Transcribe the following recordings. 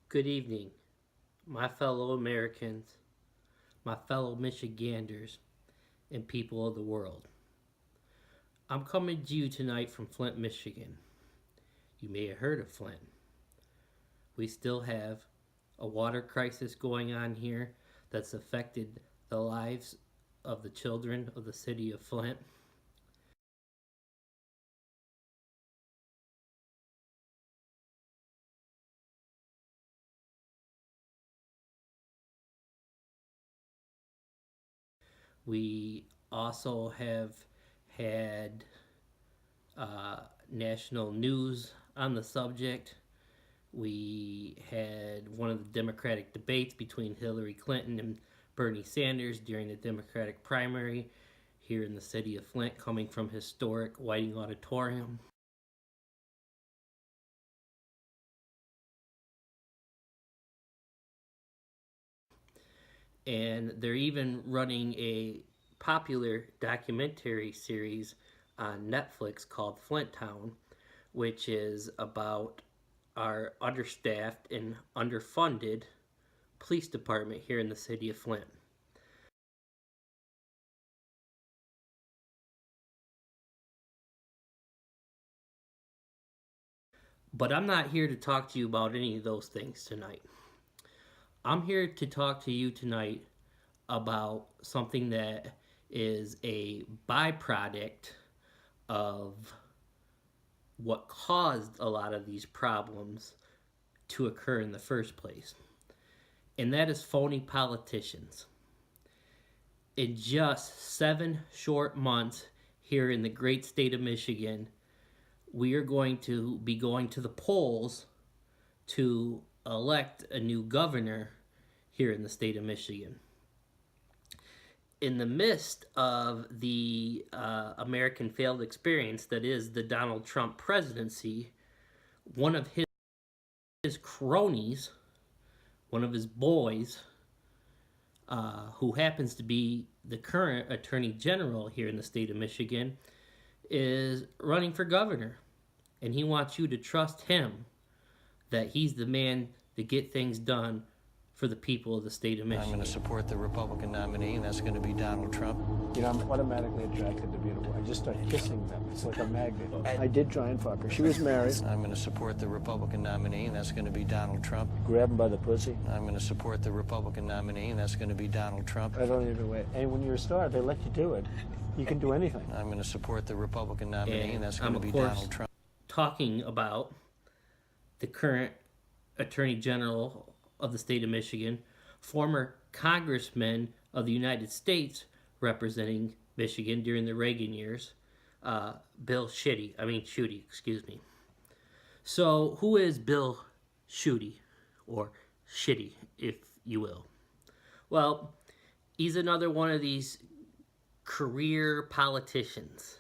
Good evening, my fellow Americans, my fellow Michiganders, and people of the world. I'm coming to you tonight from Flint, Michigan. You may have heard of Flint. We still have a water crisis going on here that's affected the lives of the children of the city of Flint. We also have had national news on the subject. We had one of the Democratic debates between Hillary Clinton and Bernie Sanders during the Democratic primary here in the city of Flint, coming from historic Whiting Auditorium. And they're even running a popular documentary series on Netflix called Flint Town, which is about our understaffed and underfunded police department here in the city of Flint. But I'm not here to talk to you about any of those things tonight. I'm here to talk to you tonight about something that is a byproduct of what caused a lot of these problems to occur in the first place. And that is phony politicians. In just 7 short months here in the great state of Michigan, we are going to be going to the polls to elect a new governor here in the state of Michigan. In the midst of the American failed experience that is the Donald Trump presidency, one of his cronies, one of his boys, who happens to be the current Attorney General here in the state of Michigan, is running for governor. And he wants you to trust him that he's the man to get things done for the people of the state of Michigan. I'm going to support the Republican nominee, and that's going to be Donald Trump. You know, I'm automatically attracted to beautiful. I just start kissing them. It's like a magnet. I did try and fuck her. She was married. I'm going to support the Republican nominee, and that's going to be Donald Trump. Grab him by the pussy. I'm going to support the Republican nominee, and that's going to be Donald Trump. I don't even wait. And when you're a star, they let you do it. You can do anything. I'm going to support the Republican nominee, and that's going to be of course Donald Trump. Talking about the current Attorney General of the state of Michigan, former Congressman of the United States representing Michigan during the Reagan years, Bill Schuette, excuse me. So who is Bill Schuette, or Shitty, if you will? Well, he's another one of these career politicians.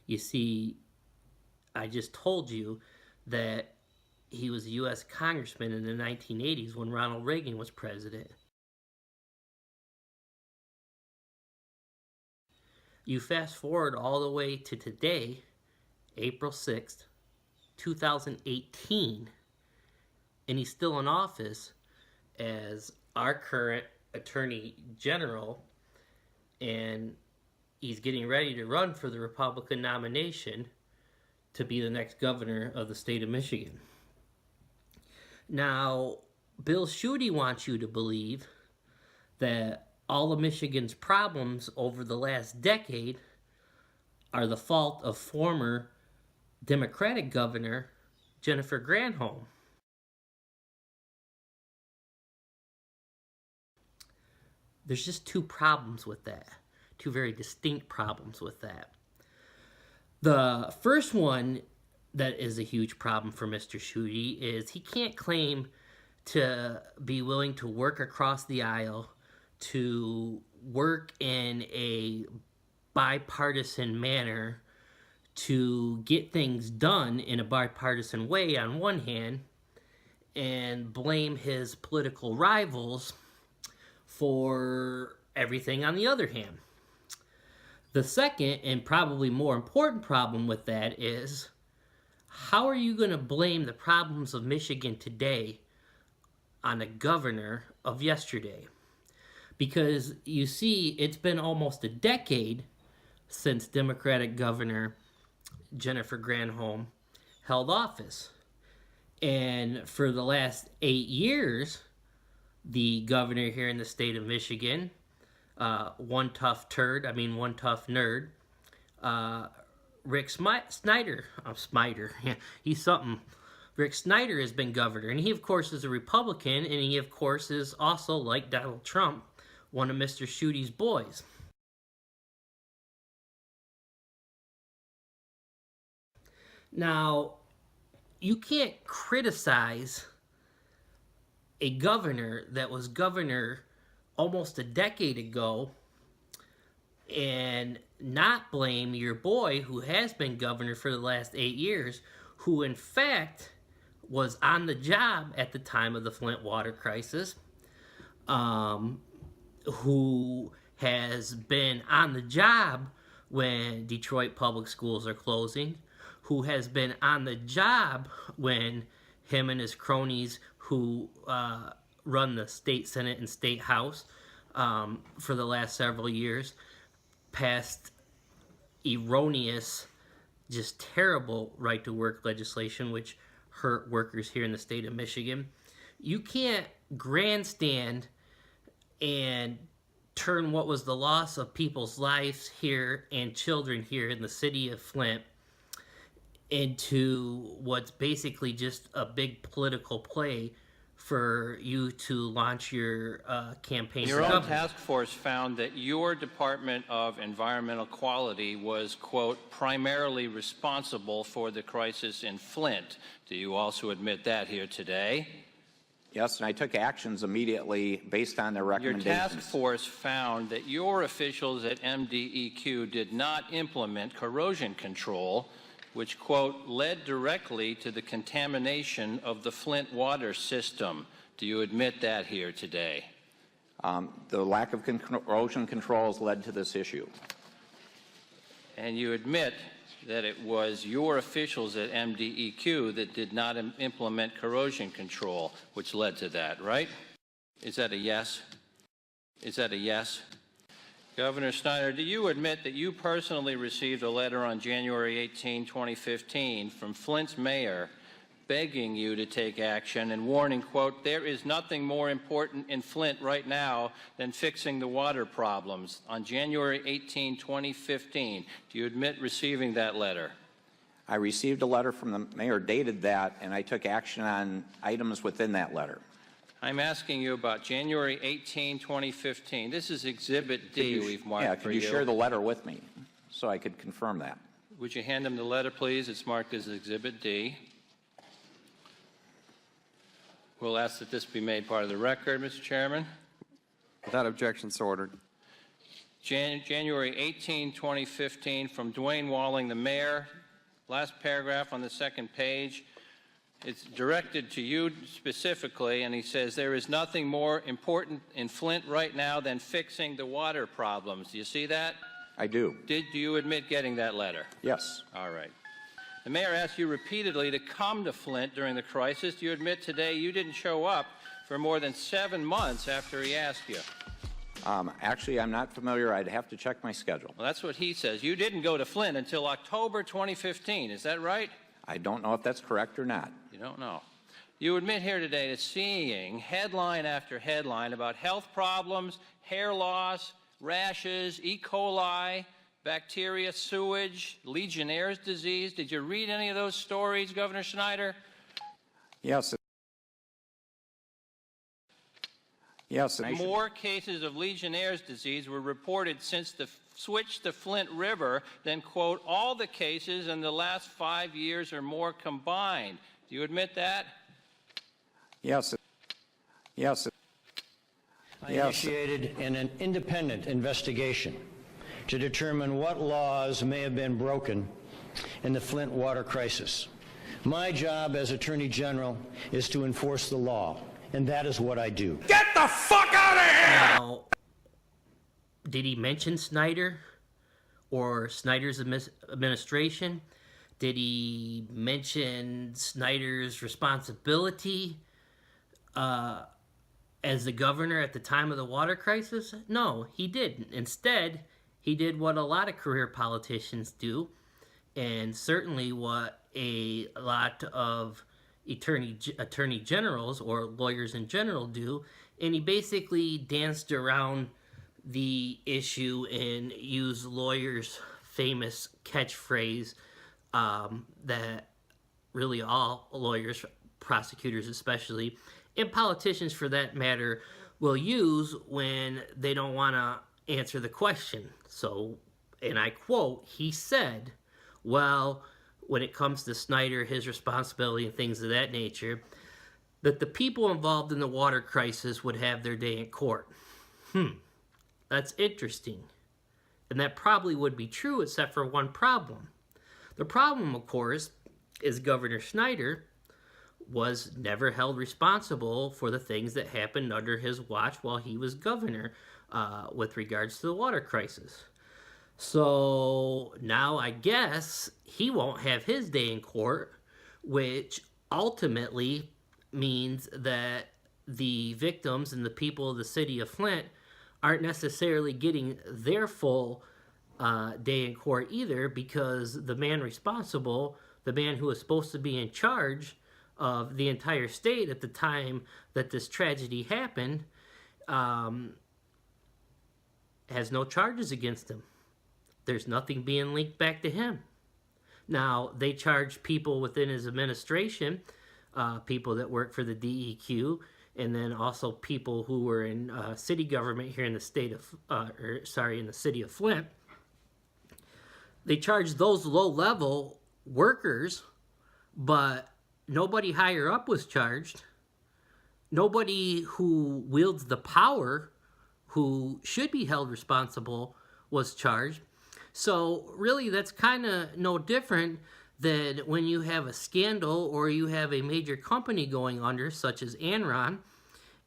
You see, I just told you that he was a U.S. congressman in the 1980s when Ronald Reagan was president. You fast forward all the way to today, April 6th, 2018, and he's still in office as our current Attorney General, and he's getting ready to run for the Republican nomination to be the next governor of the state of Michigan. Now, Bill Schuette wants you to believe that all of Michigan's problems over the last decade are the fault of former Democratic Governor Jennifer Granholm. There's just two problems with that, two very distinct problems with that. The first one that is a huge problem for Mr. Schuette is he can't claim to be willing to work across the aisle, to work in a bipartisan manner, to get things done in a bipartisan way on one hand, and blame his political rivals for everything on the other hand. The second and probably more important problem with that is, how are you going to blame the problems of Michigan today on the governor of yesterday? Because you see, it's been almost a decade since Democratic Governor Jennifer Granholm held office. And for the last 8 years, the governor here in the state of Michigan, one tough nerd, Rick Snyder, he's something. Rick Snyder has been governor, and he, of course, is a Republican, and he, of course, is also, like Donald Trump, one of Mr. Schuette's boys. Now, you can't criticize a governor that was governor almost a decade ago and not blame your boy who has been governor for the last 8 years, who in fact was on the job at the time of the Flint water crisis, who has been on the job when Detroit public schools are closing, who has been on the job when him and his cronies who run the state senate and state house for the last several years passed erroneous, just terrible right-to-work legislation which hurt workers here in the state of Michigan. You can't grandstand and turn what was the loss of people's lives here and children here in the city of Flint into what's basically just a big political play for you to launch your campaign. Your own task force found that your Department of Environmental Quality was, quote, primarily responsible for the crisis in Flint. Do you also admit that here today? Yes, and I took actions immediately based on their recommendations. Your task force found that your officials at MDEQ did not implement corrosion control, which, quote, led directly to the contamination of the Flint water system. Do you admit that here today? The lack of corrosion controls led to this issue. And you admit that it was your officials at MDEQ that did not implement corrosion control, which led to that, right? Is that a yes? Is that a yes? Governor Snyder, do you admit that you personally received a letter on January 18, 2015 from Flint's mayor begging you to take action and warning, quote, there is nothing more important in Flint right now than fixing the water problems, on January 18, 2015. Do you admit receiving that letter? I received a letter from the mayor dated that, and I took action on items within that letter. I'm asking you about January 18, 2015. This is Exhibit D we've marked for you. Yeah, could you share the letter with me so I could confirm that? Would you hand him the letter, please? It's marked as Exhibit D. We'll ask that this be made part of the record, Mr. Chairman. Without objection, so ordered. January 18, 2015, from Dwayne Walling, the mayor. Last paragraph on the second page. It's directed to you specifically, and he says, there is nothing more important in Flint right now than fixing the water problems. Do you see that? I do. Do you admit getting that letter? Yes. All right. The mayor asked you repeatedly to come to Flint during the crisis. Do you admit today you didn't show up for more than 7 months after he asked you? Actually, I'm not familiar. I'd have to check my schedule. Well, that's what he says. You didn't go to Flint until October 2015. Is that right? I don't know if that's correct or not. You don't know. You admit here today to seeing headline after headline about health problems, hair loss, rashes, E. coli, bacteria, sewage, Legionnaire's disease. Did you read any of those stories, Governor Snyder? Yes. Yes. More cases of Legionnaire's disease were reported since the switch to Flint River than, quote, all the cases in the last 5 years or more combined. Do you admit that? Yes. Yes. I initiated an independent investigation to determine what laws may have been broken in the Flint water crisis. My job as Attorney General is to enforce the law, and that is what I do. Get the fuck out of here! Now, did he mention Snyder or Snyder's administration? Did he mention Snyder's responsibility as the governor at the time of the water crisis? No, he didn't. Instead, he did what a lot of career politicians do, and certainly what a lot of attorney generals or lawyers in general do, and he basically danced around the issue and used lawyers' famous catchphrase that really all lawyers, prosecutors especially, and politicians for that matter, will use when they don't want to answer the question. So, and I quote, he said, well, when it comes to Snyder, his responsibility and things of that nature, that the people involved in the water crisis would have their day in court. That's interesting. And that probably would be true, except for one problem. The problem, of course, is Governor Snyder was never held responsible for the things that happened under his watch while he was governor with regards to the water crisis. So now I guess he won't have his day in court, which ultimately means that the victims and the people of the city of Flint aren't necessarily getting their full day in court either, because the man responsible, the man who was supposed to be in charge of the entire state at the time that this tragedy happened, has no charges against him. There's nothing being linked back to him. Now, they charge people within his administration, people that work for the DEQ, and then also people who were in city government here in the state of, in the city of Flint. They charge those low-level workers, but nobody higher up was charged. Nobody who wields the power, who should be held responsible, was charged. So really, that's kind of no different than when you have a scandal or you have a major company going under, such as Enron,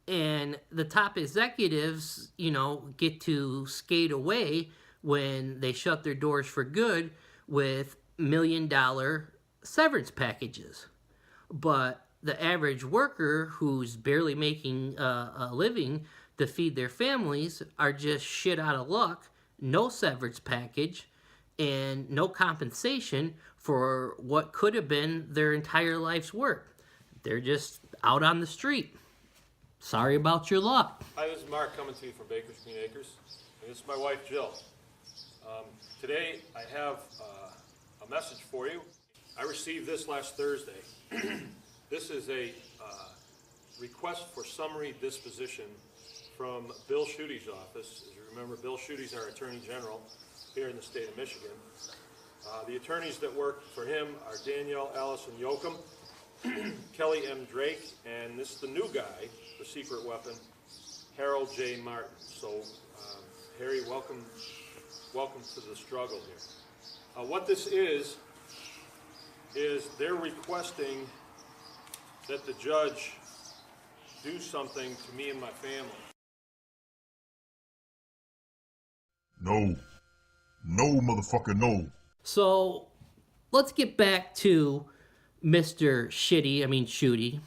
and the top executives, get to skate away when they shut their doors for good with $1 million severance packages. But the average worker who's barely making a living to feed their families are just shit out of luck, no severance package, and no compensation for what could have been their entire life's work. They're just out on the street. Sorry about your luck. Hi, this is Mark coming to you from Baker's Green Acres, and this is my wife, Jill. Today, I have a message for you. I received this last Thursday. This is a request for summary disposition from Bill Schuette's office. As you remember, Bill Schuette's our Attorney General here in the state of Michigan. The attorneys that work for him are Danielle Allison Yoakum, Kelly M. Drake, and this is the new guy, the secret weapon, Harold J. Martin. So, Harry, welcome to the struggle here. What this is they're requesting that the judge do something to me and my family. No. No, motherfucker, no. So, let's get back to Mr. Schuette,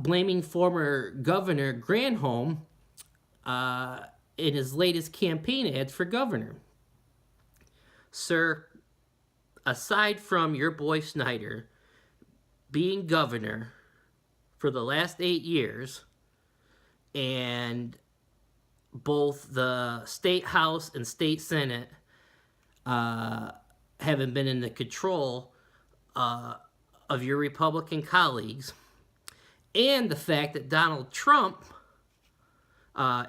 blaming former Governor Granholm in his latest campaign ads for governor. Sir, aside from your boy Snyder being governor for the last 8 years, and both the State House and State Senate haven't been in the control of your Republican colleagues, and the fact that Donald Trump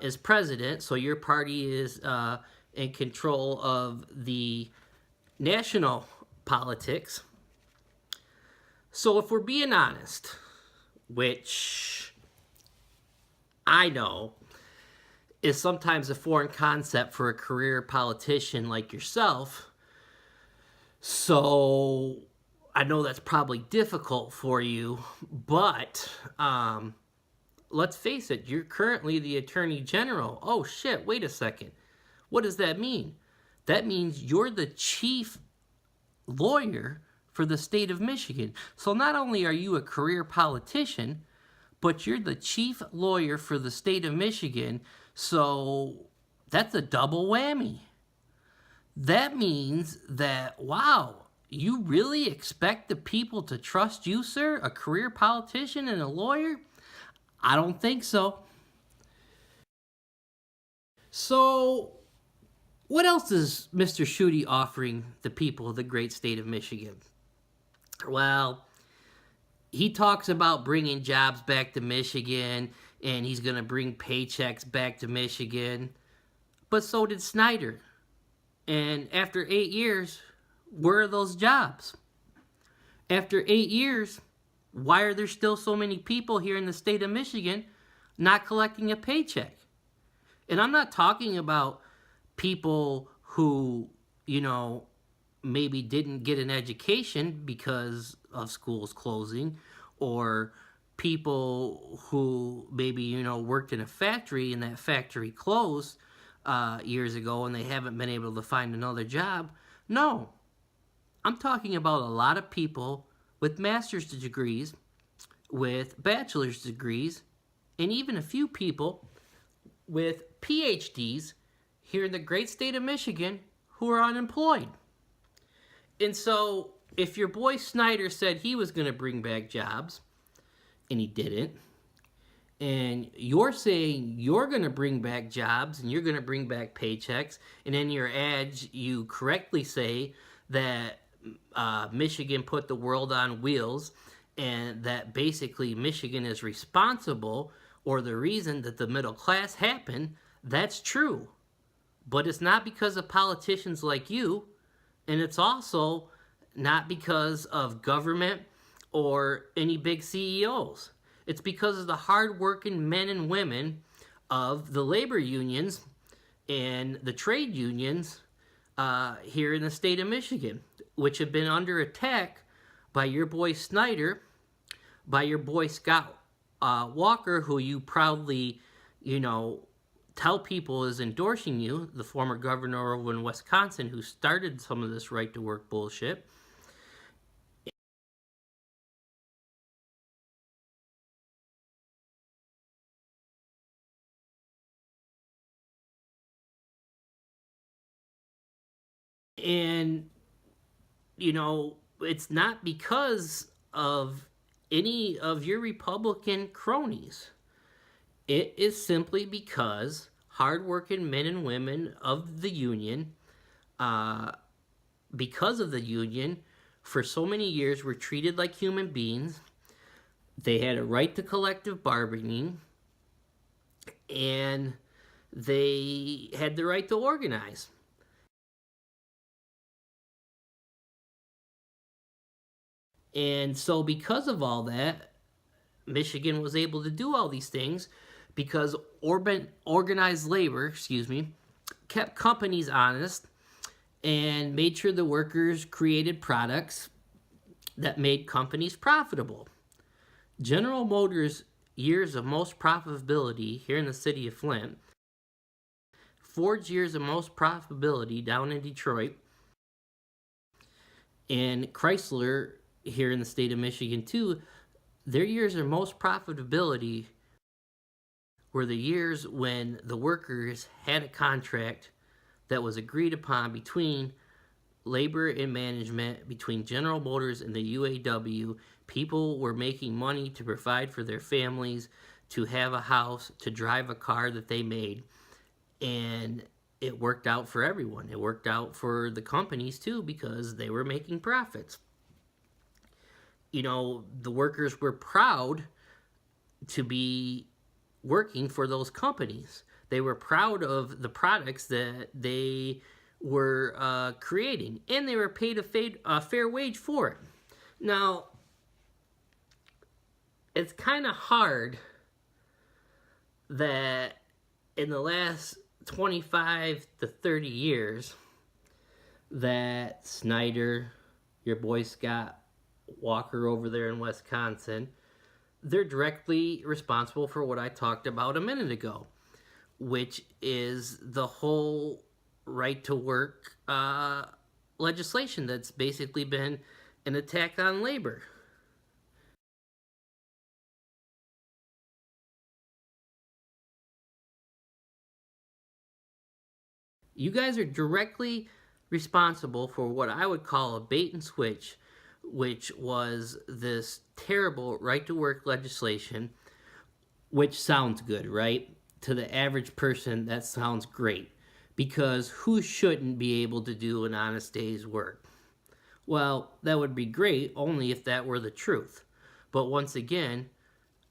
is president, so your party is in control of the national politics. So if we're being honest, which I know is sometimes a foreign concept for a career politician like yourself, so I know that's probably difficult for you, but let's face it, you're currently the Attorney General. Oh shit, wait a second. What does that mean? that means you're the chief lawyer for the state of Michigan. So not only are you a career politician, but you're the chief lawyer for the state of Michigan. So that's a double whammy. That means that, wow, you really expect the people to trust you, sir? A career politician and a lawyer? I don't think so. So, what else is Mr. Schuette offering the people of the great state of Michigan? Well, he talks about bringing jobs back to Michigan, and he's going to bring paychecks back to Michigan. But so did Snyder. And after 8 years, where are those jobs? After 8 years, why are there still so many people here in the state of Michigan not collecting a paycheck? And I'm not talking about people who, maybe didn't get an education because of schools closing, or people who maybe, worked in a factory and that factory closed years ago and they haven't been able to find another job. No, I'm talking about a lot of people with master's degrees, with bachelor's degrees, and even a few people with PhDs here in the great state of Michigan who are unemployed. And so if your boy Snyder said he was going to bring back jobs, and he didn't, and you're saying you're going to bring back jobs and you're going to bring back paychecks, and in your ads you correctly say that Michigan put the world on wheels, and that basically Michigan is responsible or the reason that the middle class happened, that's true. But it's not because of politicians like you, and it's also not because of government or any big CEOs. It's because of the hardworking men and women of the labor unions and the trade unions here in the state of Michigan, which have been under attack by your boy Snyder, by your boy Scott Walker, who you proudly, tell people is endorsing you, the former governor over in Wisconsin who started some of this right-to-work bullshit. And, it's not because of any of your Republican cronies. It is simply because hardworking men and women of the union, because of the union, for so many years were treated like human beings. They had a right to collective bargaining, and they had the right to organize. And so because of all that, Michigan was able to do all these things because organized labor, kept companies honest and made sure the workers created products that made companies profitable. General Motors' years of most profitability here in the city of Flint, Ford's years of most profitability down in Detroit, and Chrysler here in the state of Michigan too, their years of most profitability were the years when the workers had a contract that was agreed upon between labor and management, between General Motors and the UAW. People were making money to provide for their families, to have a house, to drive a car that they made. And it worked out for everyone. It worked out for the companies too because they were making profits. The workers were proud to be working for those companies. They were proud of the products that they were creating, and they were paid a fair wage for it. Now, it's kind of hard that in the last 25 to 30 years that Snyder, your boy Scott Walker over there in Wisconsin, they're directly responsible for what I talked about a minute ago, which is the whole right-to-work legislation that's basically been an attack on labor. You guys are directly responsible for what I would call a bait and switch, which was this terrible right-to-work legislation, which sounds good, right? To the average person, that sounds great, because who shouldn't be able to do an honest day's work? Well, that would be great only if that were the truth. But once again,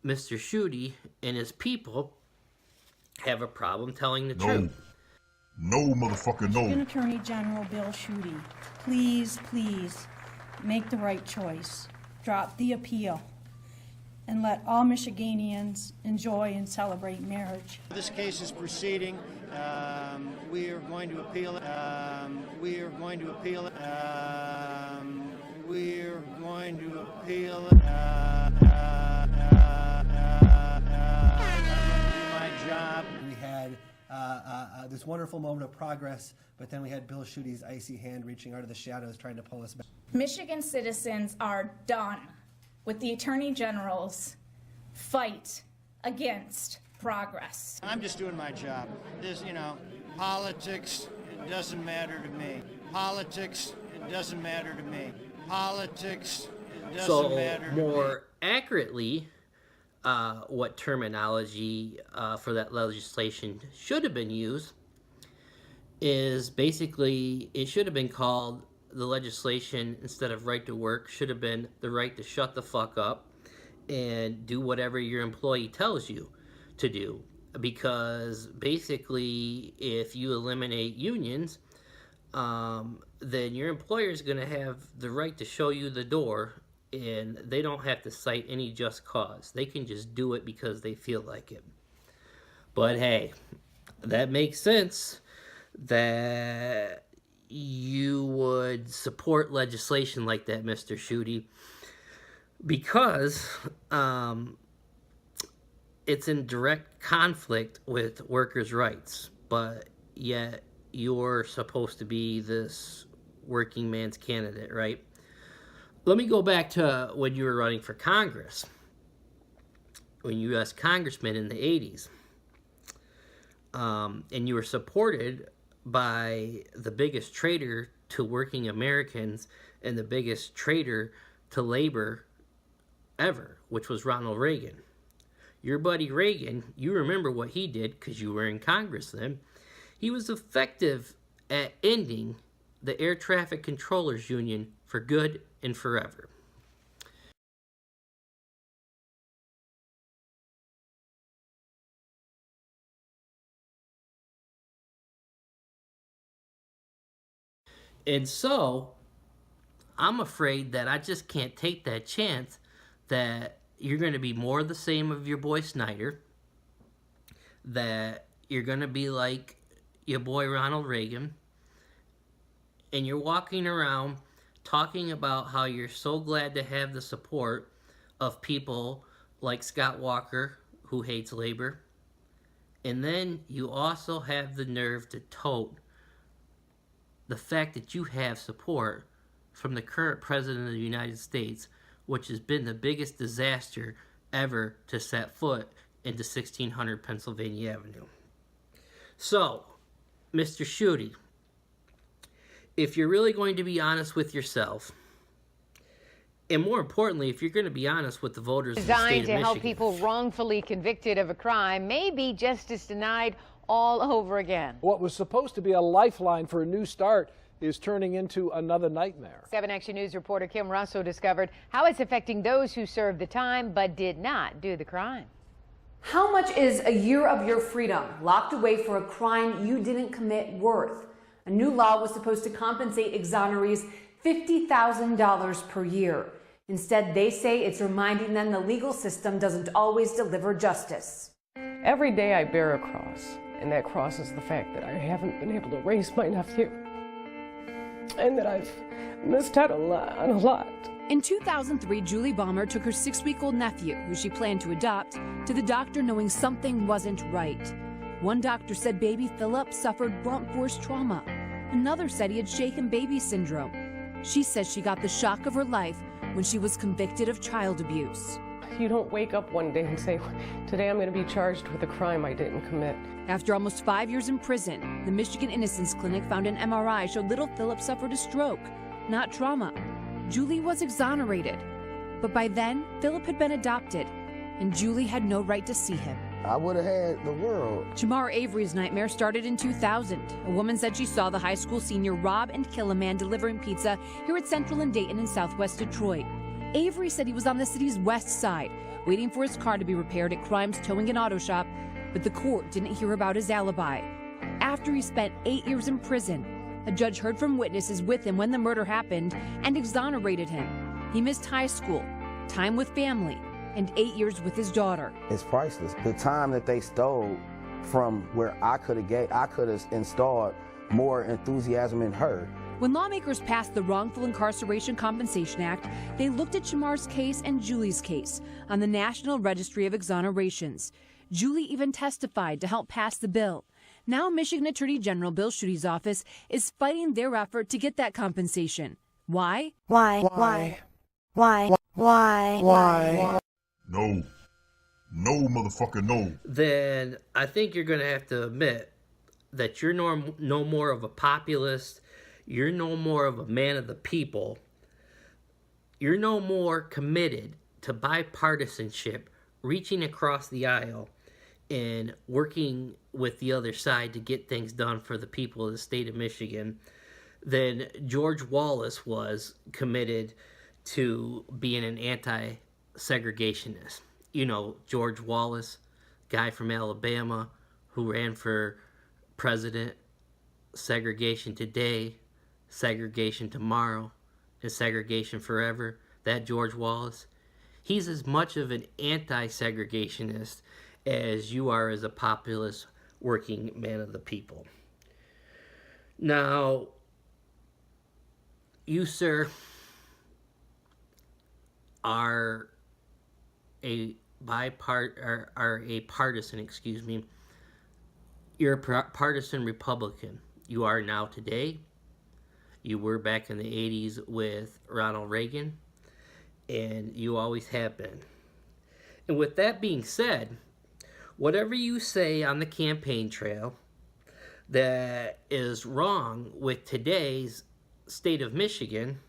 Mr. Schuette and his people have a problem telling the truth. No, motherfucker, no. Michigan Attorney General Bill Schuette, please, please make the right choice. Drop the appeal and let all Michiganians enjoy and celebrate marriage. This case is proceeding. We are going to appeal it. We are going to appeal it. We are going to appeal it. My job. We had this wonderful moment of progress, but then we had Bill Schuette's icy hand reaching out of the shadows trying to pull us back. Michigan citizens are done with the Attorney General's fight against progress. I'm just doing my job. This, politics, it doesn't matter to me. Politics, it doesn't matter to me. Politics, it doesn't matter to me. More accurately, what terminology for that legislation should have been used is basically, it should have been called, the legislation, instead of right to work, should have been the right to shut the fuck up and do whatever your employee tells you to do. Because basically, if you eliminate unions, then your employer is going to have the right to show you the door, and they don't have to cite any just cause. They can just do it because they feel like it. But hey, that makes sense that you would support legislation like that, Mr. Schuette, because it's in direct conflict with workers' rights, but yet you're supposed to be this working man's candidate, right? Let me go back to when you were running for Congress, when you were U.S. Congressman in the 80s, and you were supported by the biggest traitor to working Americans and the biggest traitor to labor ever, which was Ronald Reagan. Your buddy Reagan, you remember what he did because you were in Congress then. He was effective at ending the Air Traffic Controllers Union for good and forever. And so, I'm afraid that I just can't take that chance that you're going to be more the same of your boy Snyder, that you're going to be like your boy Ronald Reagan, and you're walking around talking about how you're so glad to have the support of people like Scott Walker, who hates labor, and then you also have the nerve to tote the fact that you have support from the current president of the United States, which has been the biggest disaster ever to set foot into 1600 Pennsylvania Avenue. So, Mr. Schuette, if you're really going to be honest with yourself, and more importantly, if you're going to be honest with the voters of the state of Michigan. Designed to help people wrongfully convicted of a crime may be justice denied all over again. What was supposed to be a lifeline for a new start is turning into another nightmare. 7 Action News reporter Kim Russo discovered how it's affecting those who served the time but did not do the crime. How much is a year of your freedom locked away for a crime you didn't commit worth? A new law was supposed to compensate exonerees $50,000 per year. Instead, they say it's reminding them the legal system doesn't always deliver justice. Every day I bear a cross, and that cross is the fact that I haven't been able to raise my nephew, and that I've missed out on a lot. In 2003, Julie Balmer took her 6-week-old nephew, who she planned to adopt, to the doctor knowing something wasn't right. One doctor said baby Philip suffered blunt force trauma. Another said he had shaken baby syndrome. She says she got the shock of her life when she was convicted of child abuse. You don't wake up one day and say, today I'm going to be charged with a crime I didn't commit. After almost 5 years in prison, the Michigan Innocence Clinic found an MRI showed little Philip suffered a stroke, not trauma. Julie was exonerated. But by then, Philip had been adopted, and Julie had no right to see him. I would have had the world. Jamar Avery's nightmare started in 2000. A woman said she saw the high school senior rob and kill a man delivering pizza here at Central and Dayton in southwest Detroit. Avery said he was on the city's west side, waiting for his car to be repaired at Crimes Towing and Auto Shop, but the court didn't hear about his alibi. After he spent 8 years in prison, a judge heard from witnesses with him when the murder happened and exonerated him. He missed high school, time with family, and 8 years with his daughter. It's priceless. The time that they stole from where I could have installed more enthusiasm in her. When lawmakers passed the Wrongful Incarceration Compensation Act, they looked at Jamar's case and Julie's case on the National Registry of Exonerations. Julie even testified to help pass the bill. Now Michigan Attorney General Bill Schuette's office is fighting their effort to get that compensation. Why? Why? No. No, motherfucker, no. Then I think you're going to have to admit that you're no more of a populist. You're no more of a man of the people. You're no more committed to bipartisanship, reaching across the aisle and working with the other side to get things done for the people of the state of Michigan than George Wallace was committed to being an anti-segregationist. You know, George Wallace, guy from Alabama who ran for president, segregation today, segregation tomorrow, and segregation forever. That George Wallace, he's as much of an anti-segregationist as you are as a populist working man of the people. Now, you, sir, are a partisan, excuse me. You're a partisan Republican. You are now today. You were back in the 80s with Ronald Reagan, and you always have been. And with that being said, whatever you say on the campaign trail that is wrong with today's state of Michigan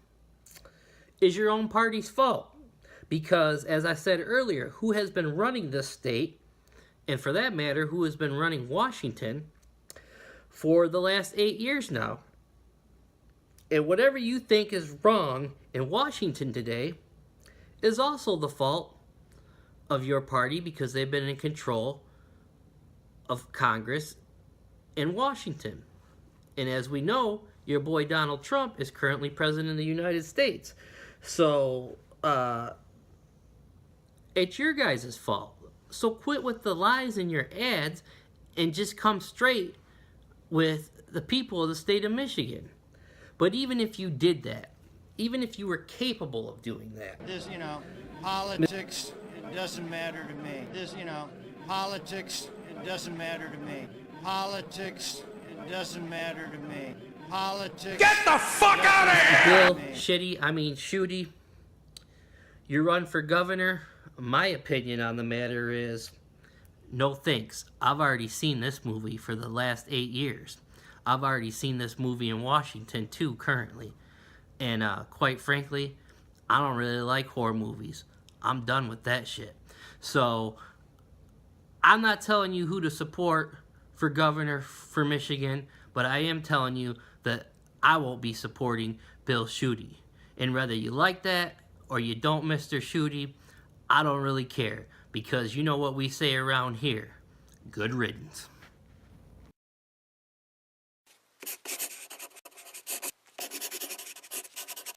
is your own party's fault. Because, as I said earlier, who has been running this state, and for that matter, who has been running Washington for the last 8 years now? And whatever you think is wrong in Washington today is also the fault of your party, because they've been in control of Congress in Washington. And as we know, your boy Donald Trump is currently president of the United States. So, it's your guys' fault. So quit with the lies in your ads and just come straight with the people of the state of Michigan. But even if you did that, even if you were capable of doing that. This, politics, it doesn't matter to me. This, politics, it doesn't matter to me. Politics, it doesn't matter to me. Politics. Get the fuck out of here! Bill Schuette, you run for governor. My opinion on the matter is, no thanks. I've already seen this movie for the last 8 years. I've already seen this movie in Washington too, currently. And quite frankly, I don't really like horror movies. I'm done with that shit. So, I'm not telling you who to support for governor for Michigan, but I am telling you that I won't be supporting Bill Schuette. And whether you like that or you don't, Mr. Schuette, I don't really care, because you know what we say around here. Good riddance.